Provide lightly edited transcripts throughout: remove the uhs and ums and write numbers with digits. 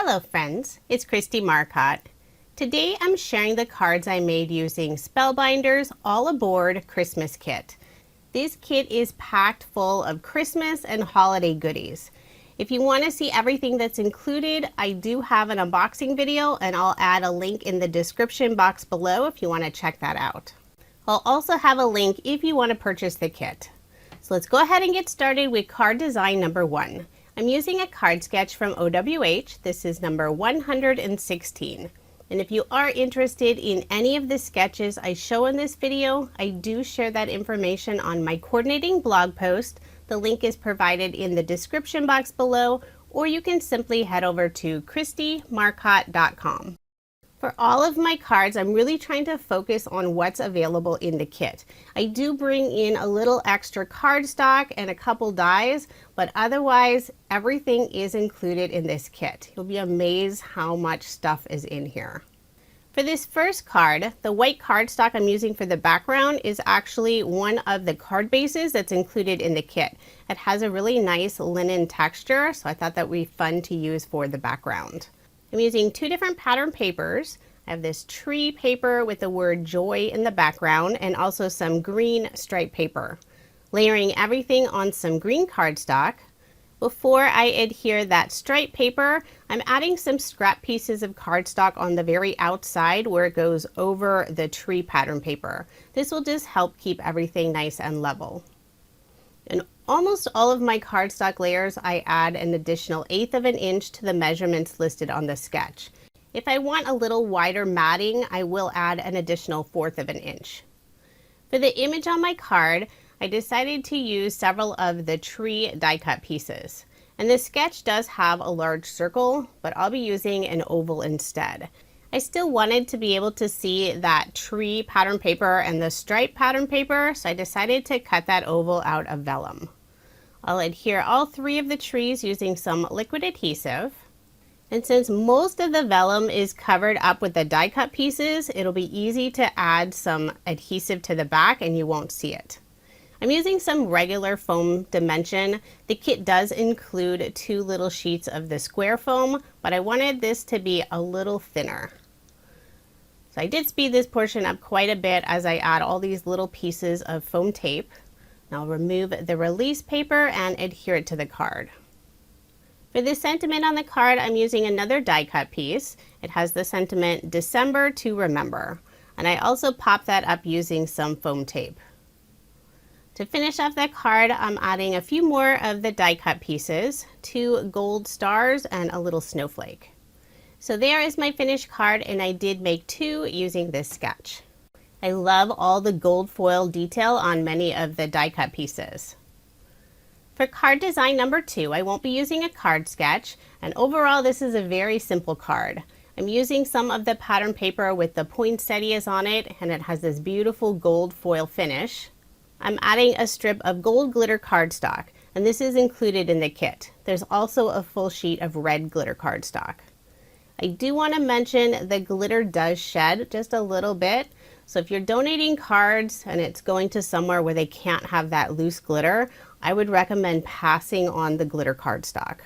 Hello friends, it's Kristie Marcotte. Today I'm sharing the cards I made using Spellbinders All Aboard Christmas kit. This kit is packed full of Christmas and holiday goodies. If you want to see everything that's included, I do have an unboxing video and I'll add a link in the description box below if you want to check that out. I'll also have a link if you want to purchase the kit. So let's go ahead and get started with card design number 1. I'm using a card sketch from OWH. This is number 116. And if you are interested in any of the sketches I show in this video, I do share that information on my coordinating blog post. The link is provided in the description box below, or you can simply head over to KristieMarcotte.com. For all of my cards, I'm really trying to focus on what's available in the kit. I do bring in a little extra cardstock and a couple dies, but otherwise everything is included in this kit. You'll be amazed how much stuff is in here. For this first card, the white cardstock I'm using for the background is actually one of the card bases that's included in the kit. It has a really nice linen texture, so I thought that would be fun to use for the background. I'm using 2 different pattern papers. I have this tree paper with the word joy in the background and also some green stripe paper. Layering everything on some green cardstock. Before I adhere that stripe paper, I'm adding some scrap pieces of cardstock on the very outside where it goes over the tree pattern paper. This will just help keep everything nice and level. In almost all of my cardstock layers, I add an additional 1/8 of an inch to the measurements listed on the sketch. If I want a little wider matting, I will add an additional 1/4 of an inch. For the image on my card, I decided to use several of the tree die cut pieces. And this sketch does have a large circle, but I'll be using an oval instead. I still wanted to be able to see that tree pattern paper and the stripe pattern paper, so I decided to cut that oval out of vellum. I'll adhere all 3 of the trees using some liquid adhesive. And since most of the vellum is covered up with the die cut pieces, it'll be easy to add some adhesive to the back and you won't see it. I'm using some regular foam dimension. The kit does include 2 little sheets of the square foam, but I wanted this to be a little thinner. So I did speed this portion up quite a bit as I add all these little pieces of foam tape. Now I'll remove the release paper and adhere it to the card. For the sentiment on the card, I'm using another die cut piece. It has the sentiment December to Remember. And I also pop that up using some foam tape. To finish off that card, I'm adding a few more of the die cut pieces, 2 gold stars and a little snowflake. So there is my finished card, and I did make 2 using this sketch. I love all the gold foil detail on many of the die cut pieces. For card design number 2, I won't be using a card sketch, and overall this is a very simple card. I'm using some of the pattern paper with the poinsettias on it, and it has this beautiful gold foil finish. I'm adding a strip of gold glitter cardstock, and this is included in the kit. There's also a full sheet of red glitter cardstock. I do want to mention the glitter does shed just a little bit, so if you're donating cards and it's going to somewhere where they can't have that loose glitter, I would recommend passing on the glitter cardstock.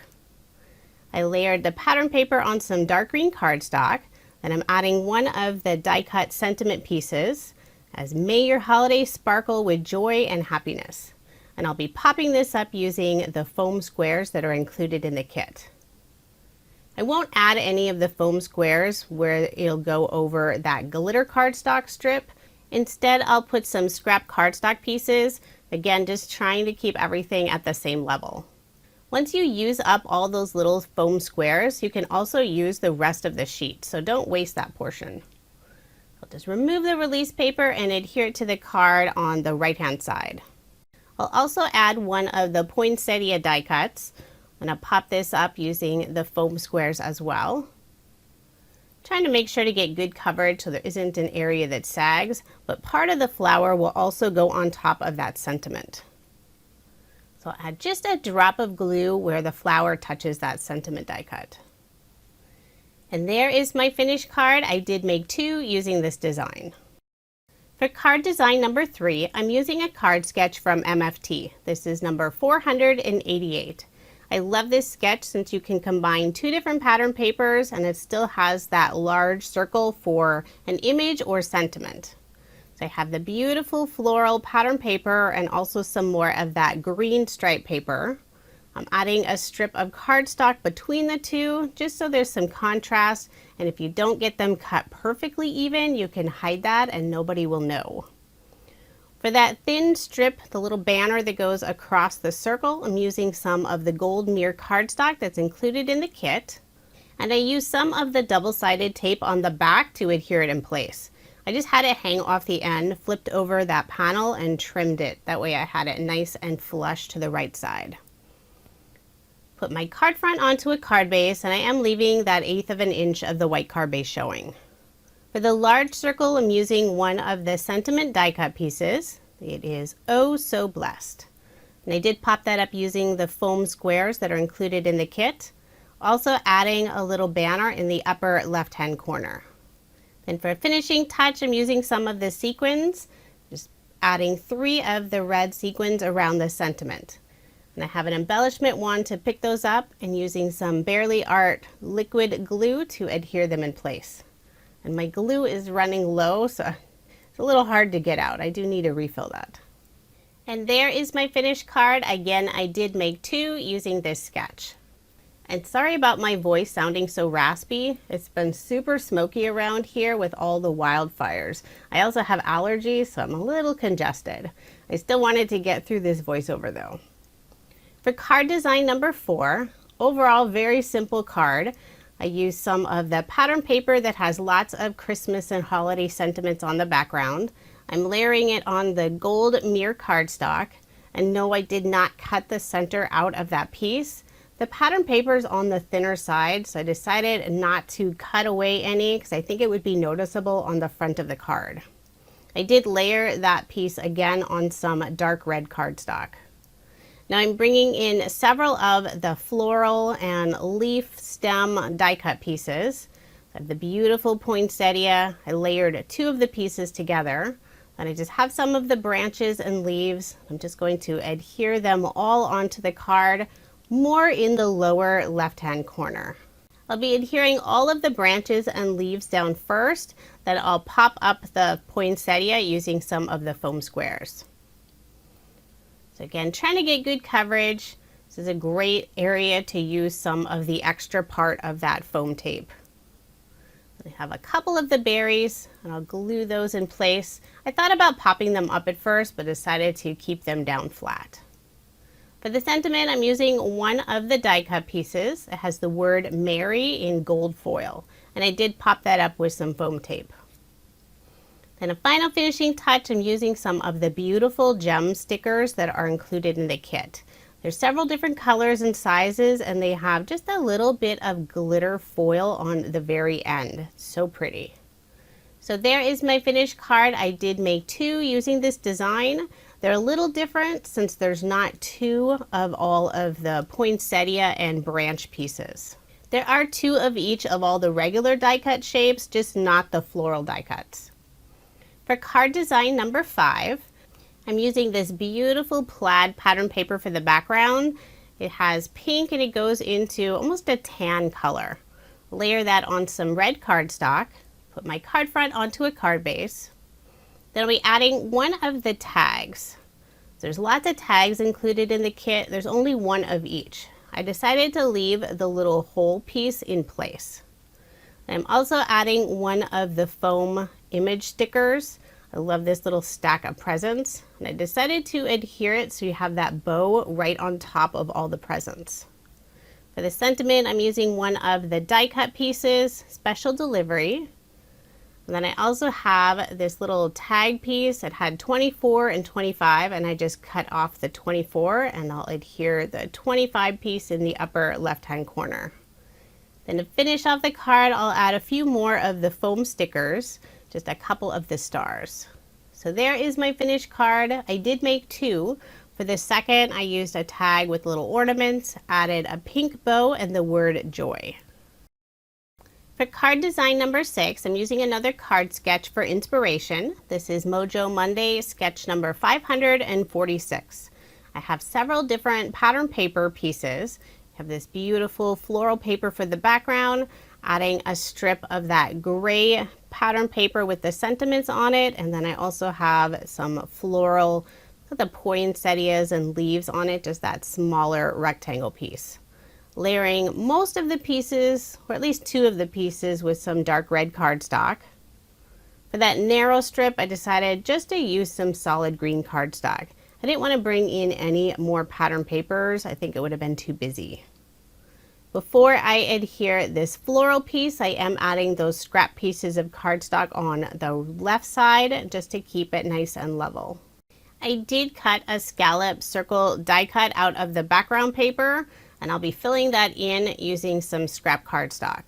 I layered the pattern paper on some dark green cardstock, and I'm adding one of the die cut sentiment pieces as May Your Holiday Sparkle with Joy and Happiness. And I'll be popping this up using the foam squares that are included in the kit. I won't add any of the foam squares where it'll go over that glitter cardstock strip. Instead, I'll put some scrap cardstock pieces, again just trying to keep everything at the same level. Once you use up all those little foam squares, you can also use the rest of the sheet, so don't waste that portion. I'll just remove the release paper and adhere it to the card on the right hand side. I'll also add one of the poinsettia die cuts. I'm going to pop this up using the foam squares as well. Trying to make sure to get good coverage so there isn't an area that sags, but part of the flower will also go on top of that sentiment. So I'll add just a drop of glue where the flower touches that sentiment die cut. And there is my finished card. I did make 2 using this design. For card design number 3, I'm using a card sketch from MFT. This is number 488. I love this sketch since you can combine two different pattern papers and it still has that large circle for an image or sentiment. So I have the beautiful floral pattern paper and also some more of that green stripe paper. I'm adding a strip of cardstock between the two just so there's some contrast, and if you don't get them cut perfectly even, you can hide that and nobody will know. For that thin strip, the little banner that goes across the circle, I'm using some of the gold mirror cardstock that's included in the kit, and I use some of the double-sided tape on the back to adhere it in place. I just had it hang off the end, flipped over that panel and trimmed it. That way I had it nice and flush to the right side. Put my card front onto a card base, and I am leaving that 1/8 of an inch of the white card base showing. For the large circle, I'm using one of the sentiment die cut pieces. It is Oh So Blessed. And I did pop that up using the foam squares that are included in the kit. Also adding a little banner in the upper left-hand corner. Then for a finishing touch, I'm using some of the sequins, just adding 3 of the red sequins around the sentiment. And I have an embellishment wand to pick those up and using some Barely Art liquid glue to adhere them in place. And my glue is running low, so it's a little hard to get out. I do need to refill that. And there is my finished card. Again, I did make 2 using this sketch. And sorry about my voice sounding so raspy. It's been super smoky around here with all the wildfires. I also have allergies, so I'm a little congested. I still wanted to get through this voiceover though. For card design number 4, overall very simple card. I used some of the pattern paper that has lots of Christmas and holiday sentiments on the background. I'm layering it on the gold mirror cardstock, and no, I did not cut the center out of that piece. The pattern paper is on the thinner side, so I decided not to cut away any because I think it would be noticeable on the front of the card. I did layer that piece again on some dark red cardstock. Now I'm bringing in several of the floral and leaf stem die cut pieces. I have the beautiful poinsettia. I layered 2 of the pieces together. And I just have some of the branches and leaves. I'm just going to adhere them all onto the card, more in the lower left-hand corner. I'll be adhering all of the branches and leaves down first, then I'll pop up the poinsettia using some of the foam squares. So again, trying to get good coverage. This is a great area to use some of the extra part of that foam tape. I have a couple of the berries and I'll glue those in place. I thought about popping them up at first, but decided to keep them down flat. For the sentiment, I'm using one of the die cut pieces. It has the word Merry in gold foil, and I did pop that up with some foam tape. Then a final finishing touch, I'm using some of the beautiful gem stickers that are included in the kit. There's several different colors and sizes, and they have just a little bit of glitter foil on the very end. So pretty. So there is my finished card. I did make 2 using this design. They're a little different since there's not 2 of all of the poinsettia and branch pieces. There are 2 of each of all the regular die cut shapes, just not the floral die cuts. For card design number 5, I'm using this beautiful plaid pattern paper for the background. It has pink and it goes into almost a tan color. Layer that on some red cardstock, put my card front onto a card base. Then I'll be adding one of the tags. There's lots of tags included in the kit. There's only 1 of each. I decided to leave the little hole piece in place. I'm also adding one of the foam image stickers. I love this little stack of presents, and I decided to adhere it so you have that bow right on top of all the presents. For the sentiment, I'm using one of the die cut pieces, special delivery. And then I also have this little tag piece. It had 24 and 25, and I just cut off the 24, and I'll adhere the 25 piece in the upper left-hand corner. Then to finish off the card, I'll add a few more of the foam stickers, just a couple of the stars. So there is my finished card. I did make 2. For the second, I used a tag with little ornaments, added a pink bow and the word joy. For card design number 6, I'm using another card sketch for inspiration. This is Mojo Monday sketch number 546. I have several different pattern paper pieces. I have this beautiful floral paper for the background, adding a strip of that gray pattern paper with the sentiments on it, and then I also have some floral, the poinsettias and leaves on it, just that smaller rectangle piece. Layering most of the pieces, or at least two of the pieces, with some dark red cardstock. For that narrow strip, I decided just to use some solid green cardstock. I didn't want to bring in any more pattern papers. I think it would have been too busy. Before I adhere this floral piece, I am adding those scrap pieces of cardstock on the left side just to keep it nice and level. I did cut a scallop circle die cut out of the background paper, and I'll be filling that in using some scrap cardstock.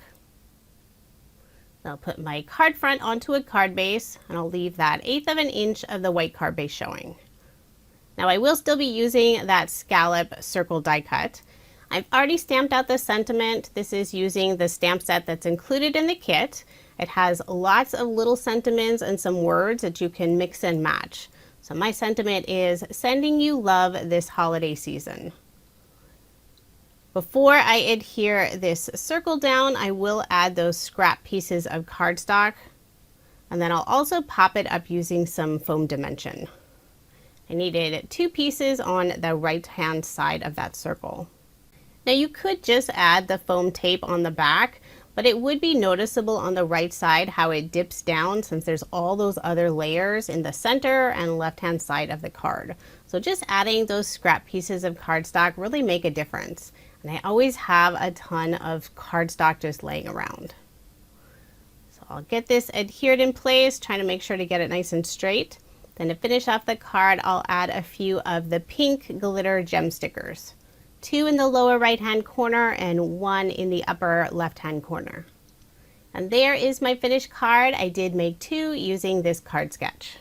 I'll put my card front onto a card base, and I'll leave that 1/8 of an inch of the white card base showing. Now I will still be using that scallop circle die cut. I've already stamped out the sentiment. This is using the stamp set that's included in the kit. It has lots of little sentiments and some words that you can mix and match. So my sentiment is sending you love this holiday season. Before I adhere this circle down, I will add those scrap pieces of cardstock, and then I'll also pop it up using some foam dimension. I needed 2 pieces on the right hand side of that circle. Now you could just add the foam tape on the back, but it would be noticeable on the right side how it dips down since there's all those other layers in the center and left hand side of the card. So just adding those scrap pieces of cardstock really make a difference. And I always have a ton of cardstock just laying around. So I'll get this adhered in place, trying to make sure to get it nice and straight. Then to finish off the card, I'll add a few of the pink glitter gem stickers. 2 in the lower right hand corner and 1 in the upper left hand corner. And there is my finished card. I did make 2 using this card sketch.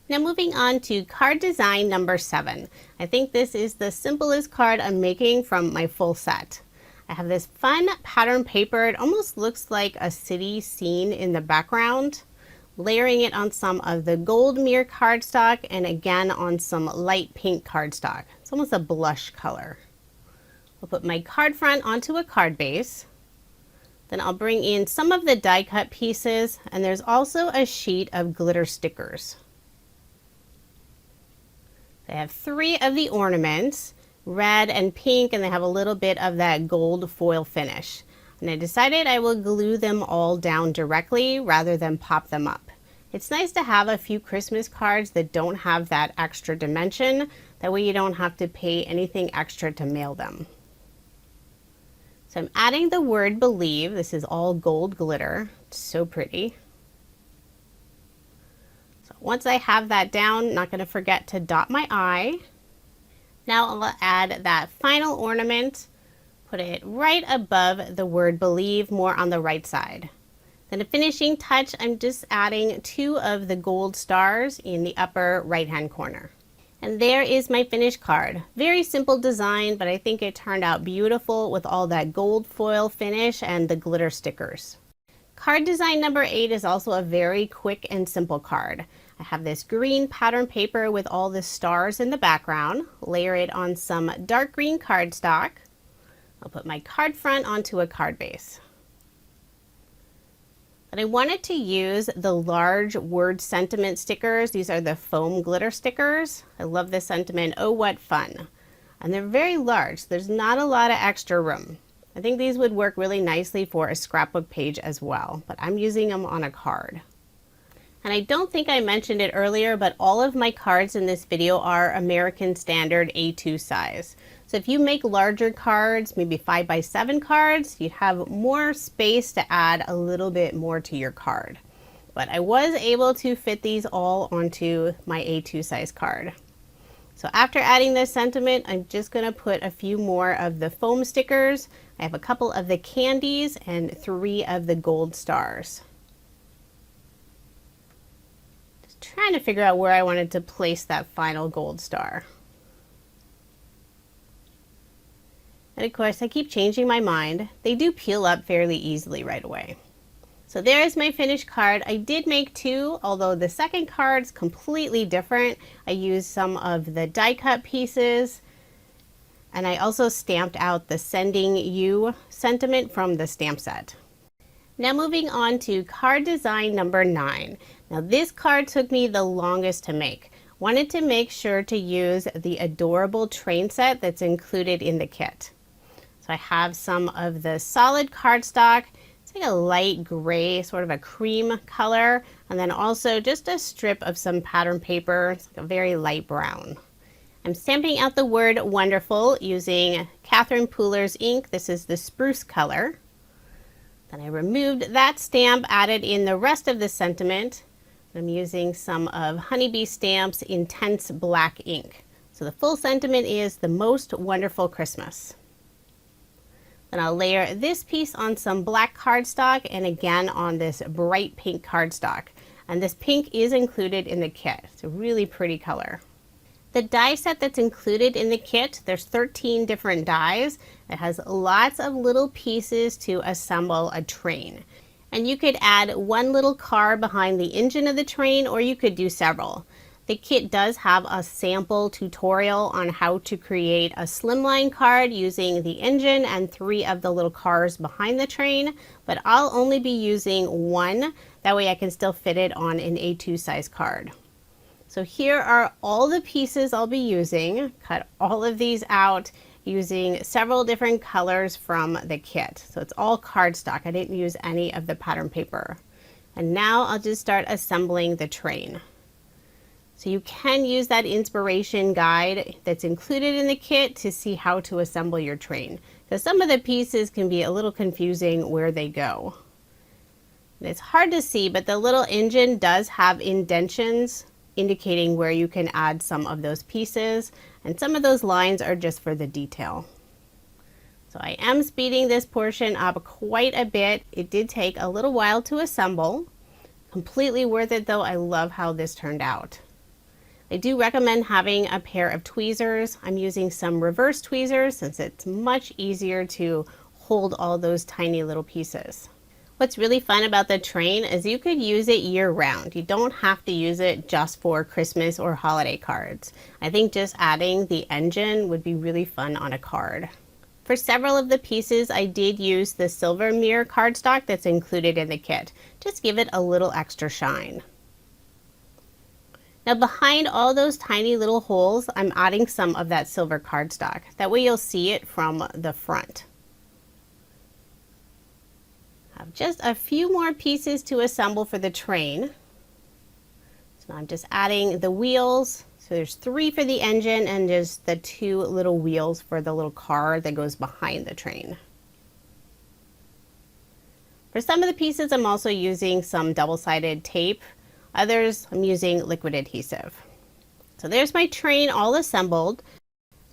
Now moving on to card design number 7. I think this is the simplest card I'm making from my full set. I have this fun pattern paper. It almost looks like a city scene in the background. Layering it on some of the gold mirror cardstock and again on some light pink cardstock. It's almost a blush color. I'll put my card front onto a card base. Then I'll bring in some of the die cut pieces, and there's also a sheet of glitter stickers. I have 3 of the ornaments, red and pink, and they have a little bit of that gold foil finish. And I decided I will glue them all down directly rather than pop them up. It's nice to have a few Christmas cards that don't have that extra dimension. That way you don't have to pay anything extra to mail them. So I'm adding the word believe. This is all gold glitter. It's so pretty. So once I have that down, not going to forget to dot my I. Now I'll add that final ornament. Put it right above the word believe, more on the right side. Then a finishing touch, I'm just adding 2 of the gold stars in the upper right hand corner. And there is my finished card. Very simple design, but I think it turned out beautiful with all that gold foil finish and the glitter stickers. Card design number 8 is also a very quick and simple card. I have this green pattern paper with all the stars in the background. Layer it on some dark green cardstock. I'll put my card front onto a card base. And I wanted to use the large word sentiment stickers. These are the foam glitter stickers. I love this sentiment, oh what fun. And they're very large. There's not a lot of extra room. I think these would work really nicely for a scrapbook page as well, but I'm using them on a card. And I don't think I mentioned it earlier, but all of my cards in this video are American Standard A2 size. So if you make larger cards, maybe 5x7 cards, you'd have more space to add a little bit more to your card. But I was able to fit these all onto my A2 size card. So after adding this sentiment, I'm just going to put a few more of the foam stickers. I have a couple of the candies and 3 of the gold stars. Just trying to figure out where I wanted to place that final gold star. And of course, I keep changing my mind. They do peel up fairly easily right away. So there is my finished card. I did make two, although the second card's completely different. I used some of the die cut pieces, and I also stamped out the Sending You sentiment from the stamp set. Now moving on to card design number 9. Now this card took me the longest to make. Wanted to make sure to use the adorable train set that's included in the kit. So I have some of the solid cardstock. It's like a light gray, sort of a cream color, and then also just a strip of some pattern paper. It's like a very light brown. I'm stamping out the word wonderful using Catherine Pooler's ink. This is the spruce color. Then I removed that stamp, added in the rest of the sentiment. I'm using some of Honeybee Stamp's Intense Black ink. So the full sentiment is the most wonderful Christmas. Then I'll layer this piece on some black cardstock and again on this bright pink cardstock. And this pink is included in the kit. It's a really pretty color. The die set that's included in the kit, there's 13 different dies. It has lots of little pieces to assemble a train. And you could add one little car behind the engine of the train, or you could do several. The kit does have a sample tutorial on how to create a slimline card using the engine and 3 of the little cars behind the train, but I'll only be using one. That way I can still fit it on an A2 size card. So here are all the pieces I'll be using. Cut all of these out using several different colors from the kit. So it's all cardstock. I didn't use any of the pattern paper. And now I'll just start assembling the train. So you can use that inspiration guide that's included in the kit to see how to assemble your train, because some of the pieces can be a little confusing where they go. And it's hard to see, but the little engine does have indentions indicating where you can add some of those pieces, and some of those lines are just for the detail. So I am speeding this portion up quite a bit. It did take a little while to assemble. Completely worth it though. I love how this turned out. I do recommend having a pair of tweezers. I'm using some reverse tweezers since it's much easier to hold all those tiny little pieces. What's really fun about the train is you could use it year-round. You don't have to use it just for Christmas or holiday cards. I think just adding the engine would be really fun on a card. For several of the pieces, I did use the silver mirror cardstock that's included in the kit. Just give it a little extra shine. Now behind all those tiny little holes, I'm adding some of that silver cardstock. That way you'll see it from the front. I have just a few more pieces to assemble for the train. So I'm just adding the wheels. So there's 3 for the engine and just the 2 little wheels for the little car that goes behind the train. For some of the pieces, I'm also using some double-sided tape. Others, I'm using liquid adhesive. So there's my train all assembled.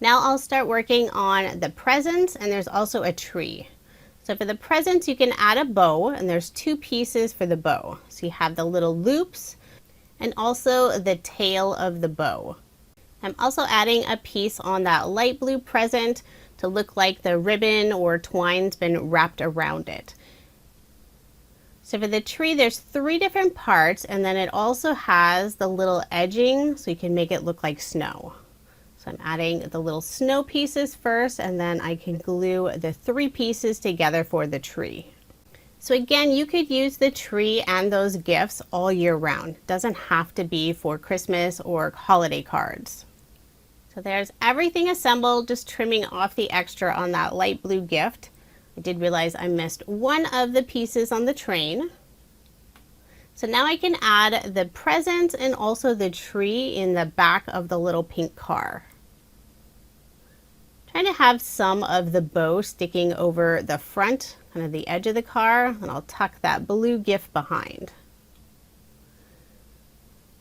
Now I'll start working on the presents, and there's also a tree. So for the presents, you can add a bow, and there's 2 pieces for the bow. So you have the little loops and also the tail of the bow. I'm also adding a piece on that light blue present to look like the ribbon or twine's been wrapped around it. So for the tree, there's 3 different parts, and then it also has the little edging so you can make it look like snow. So I'm adding the little snow pieces first, and then I can glue the 3 pieces together for the tree. So again, you could use the tree and those gifts all year round. It doesn't have to be for Christmas or holiday cards. So there's everything assembled, just trimming off the extra on that light blue gift. I did realize I missed one of the pieces on the train. So now I can add the presents and also the tree in the back of the little pink car. Trying to have some of the bow sticking over the front, kind of the edge of the car, and I'll tuck that blue gift behind.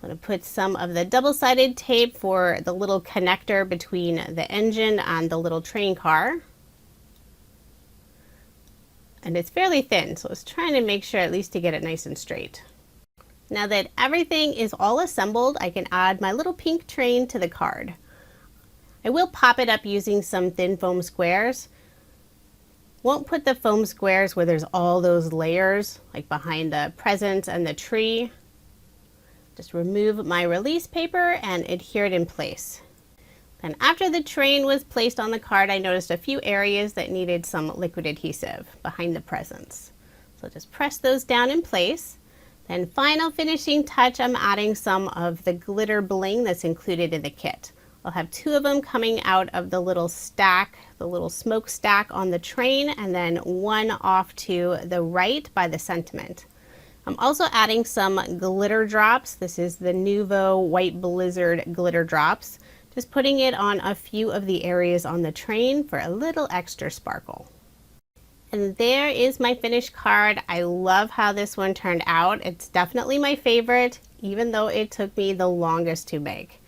I'm going to put some of the double-sided tape for the little connector between the engine and the little train car. And it's fairly thin, so I was trying to make sure at least to get it nice and straight. Now that everything is all assembled, I can add my little pink train to the card. I will pop it up using some thin foam squares. Won't put the foam squares where there's all those layers, like behind the presents and the tree. Just remove my release paper and adhere it in place. Then after the train was placed on the card, I noticed a few areas that needed some liquid adhesive behind the presents. So just press those down in place. Then final finishing touch, I'm adding some of the glitter bling that's included in the kit. I'll have 2 of them coming out of the little stack, the little smoke stack on the train, and then 1 off to the right by the sentiment. I'm also adding some glitter drops. This is the Nuvo White Blizzard glitter drops. Just putting it on a few of the areas on the train for a little extra sparkle. And there is my finished card. I love how this one turned out. It's definitely my favorite, even though it took me the longest to make.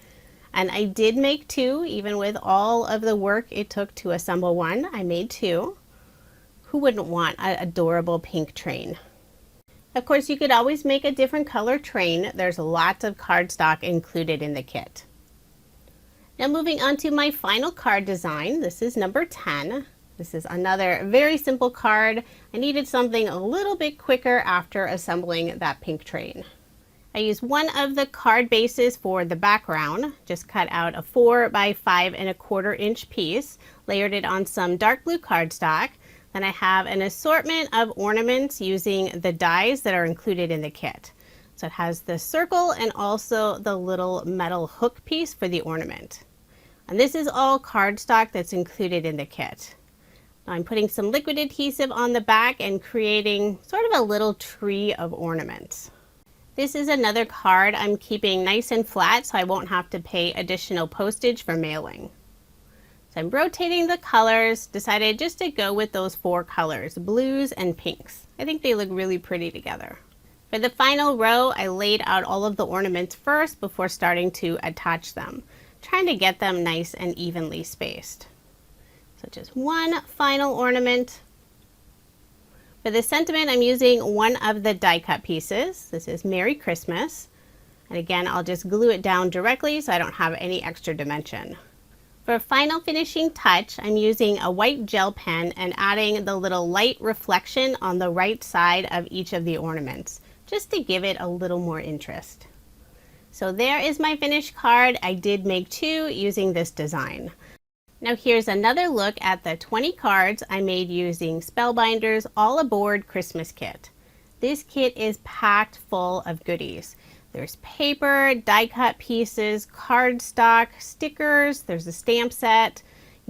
And I did make 2, even with all of the work it took to assemble one. I made 2. Who wouldn't want an adorable pink train? Of course, you could always make a different color train. There's lots of cardstock included in the kit. Now moving on to my final card design. This is number 10. This is another very simple card. I needed something a little bit quicker after assembling that pink train. I used one of the card bases for the background. Just cut out a 4 by 5 1/4 inch piece, layered it on some dark blue cardstock. Then I have an assortment of ornaments using the dies that are included in the kit. So it has the circle and also the little metal hook piece for the ornament. And this is all cardstock that's included in the kit. Now I'm putting some liquid adhesive on the back and creating sort of a little tree of ornaments. This is another card I'm keeping nice and flat so I won't have to pay additional postage for mailing. So I'm rotating the colors, decided just to go with those 4 colors, blues and pinks. I think they look really pretty together. For the final row, I laid out all of the ornaments first before starting to attach them, trying to get them nice and evenly spaced. So just one final ornament. For the sentiment, I'm using one of the die cut pieces. This is Merry Christmas. And again, I'll just glue it down directly so I don't have any extra dimension. For a final finishing touch, I'm using a white gel pen and adding the little light reflection on the right side of each of the ornaments, just to give it a little more interest. So there is my finished card. I did make 2 using this design. Now here's another look at the 20 cards I made using Spellbinders All Aboard Christmas kit. This kit is packed full of goodies. There's paper, die cut pieces, cardstock, stickers, there's a stamp set,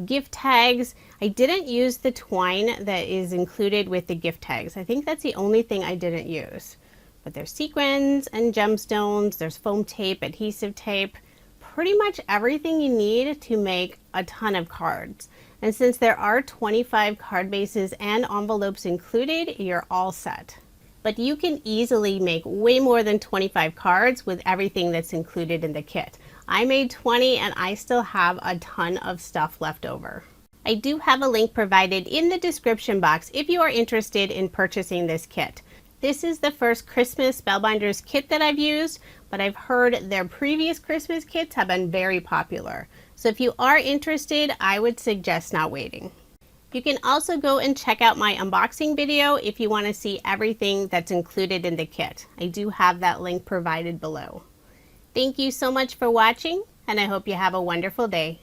gift tags. I didn't use the twine that is included with the gift tags. I think that's the only thing I didn't use. But there's sequins and gemstones, there's foam tape, adhesive tape, pretty much everything you need to make a ton of cards. And since there are 25 card bases and envelopes included, you're all set. But you can easily make way more than 25 cards with everything that's included in the kit. I made 20 and I still have a ton of stuff left over. I do have a link provided in the description box if you are interested in purchasing this kit. This is the first Christmas Spellbinders kit that I've used, but I've heard their previous Christmas kits have been very popular. So if you are interested, I would suggest not waiting. You can also go and check out my unboxing video if you want to see everything that's included in the kit. I do have that link provided below. Thank you so much for watching, and I hope you have a wonderful day.